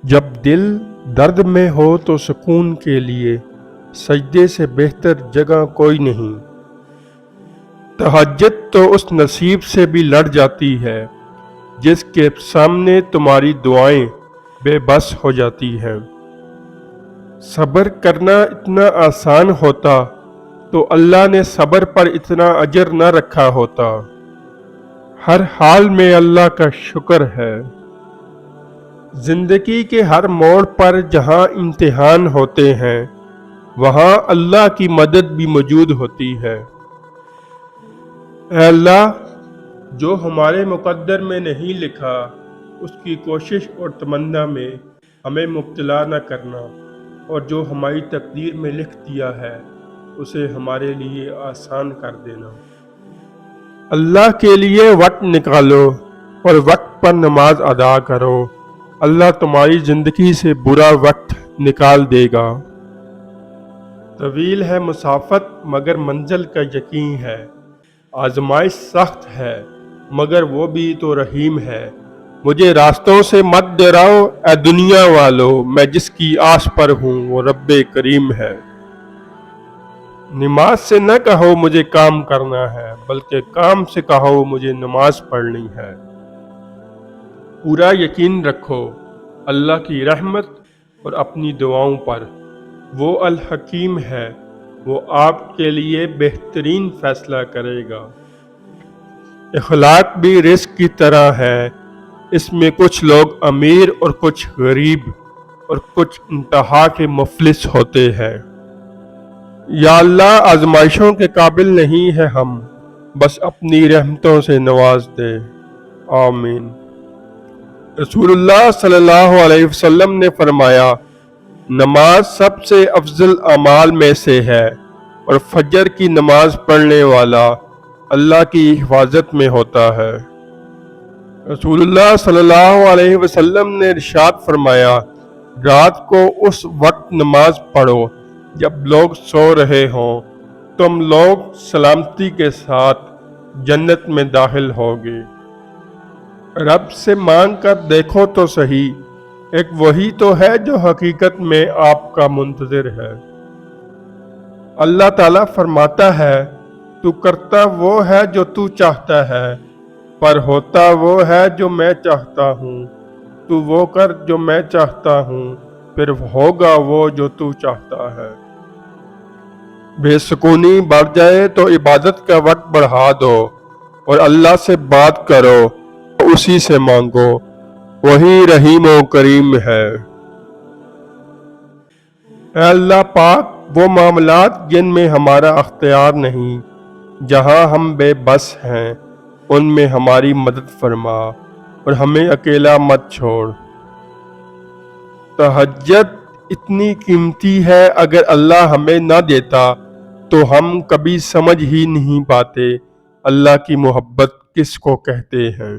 جب دل درد میں ہو تو سکون کے لیے سجدے سے بہتر جگہ کوئی نہیں۔ تہجد تو اس نصیب سے بھی لڑ جاتی ہے جس کے سامنے تمہاری دعائیں بے بس ہو جاتی ہیں۔ صبر کرنا اتنا آسان ہوتا تو اللہ نے صبر پر اتنا اجر نہ رکھا ہوتا۔ ہر حال میں اللہ کا شکر ہے۔ زندگی کے ہر موڑ پر جہاں امتحان ہوتے ہیں وہاں اللہ کی مدد بھی موجود ہوتی ہے۔ اے اللہ، جو ہمارے مقدر میں نہیں لکھا اس کی کوشش اور تمنا میں ہمیں مبتلا نہ کرنا، اور جو ہماری تقدیر میں لکھ دیا ہے اسے ہمارے لیے آسان کر دینا۔ اللہ کے لیے وقت نکالو اور وقت پر نماز ادا کرو، اللہ تمہاری زندگی سے برا وقت نکال دے گا۔ طویل ہے مسافت مگر منزل کا یقین ہے، آزمائش سخت ہے مگر وہ بھی تو رحیم ہے۔ مجھے راستوں سے مت ڈراؤ اے دنیا والو، میں جس کی آس پر ہوں وہ رب کریم ہے۔ نماز سے نہ کہو مجھے کام کرنا ہے، بلکہ کام سے کہو مجھے نماز پڑھنی ہے۔ پورا یقین رکھو اللہ کی رحمت اور اپنی دعاؤں پر، وہ الحکیم ہے، وہ آپ کے لیے بہترین فیصلہ کرے گا۔ اخلاق بھی رزق کی طرح ہے، اس میں کچھ لوگ امیر اور کچھ غریب اور کچھ انتہا کے مفلس ہوتے ہیں۔ یا اللہ، آزمائشوں کے قابل نہیں ہے ہم، بس اپنی رحمتوں سے نواز دے، آمین۔ رسول اللہ صلی اللہ علیہ وسلم نے فرمایا، نماز سب سے افضل اعمال میں سے ہے، اور فجر کی نماز پڑھنے والا اللہ کی حفاظت میں ہوتا ہے۔ رسول اللہ صلی اللہ علیہ وسلم نے ارشاد فرمایا، رات کو اس وقت نماز پڑھو جب لوگ سو رہے ہوں، تم لوگ سلامتی کے ساتھ جنت میں داخل ہوگے۔ رب سے مانگ کر دیکھو تو صحیح، ایک وہی تو ہے جو حقیقت میں آپ کا منتظر ہے۔ اللہ تعالیٰ فرماتا ہے، تو کرتا وہ ہے جو تو چاہتا ہے، پر ہوتا وہ ہے جو میں چاہتا ہوں۔ تو وہ کر جو میں چاہتا ہوں، پھر ہوگا وہ جو تو چاہتا ہے۔ بے سکونی بڑھ جائے تو عبادت کا وقت بڑھا دو اور اللہ سے بات کرو، اسی سے مانگو، وہی رحیم و کریم ہے۔ اے اللہ پاک، وہ معاملات جن میں ہمارا اختیار نہیں، جہاں ہم بے بس ہیں، ان میں ہماری مدد فرما اور ہمیں اکیلا مت چھوڑ۔ تہجد اتنی قیمتی ہے، اگر اللہ ہمیں نہ دیتا تو ہم کبھی سمجھ ہی نہیں پاتے اللہ کی محبت کس کو کہتے ہیں۔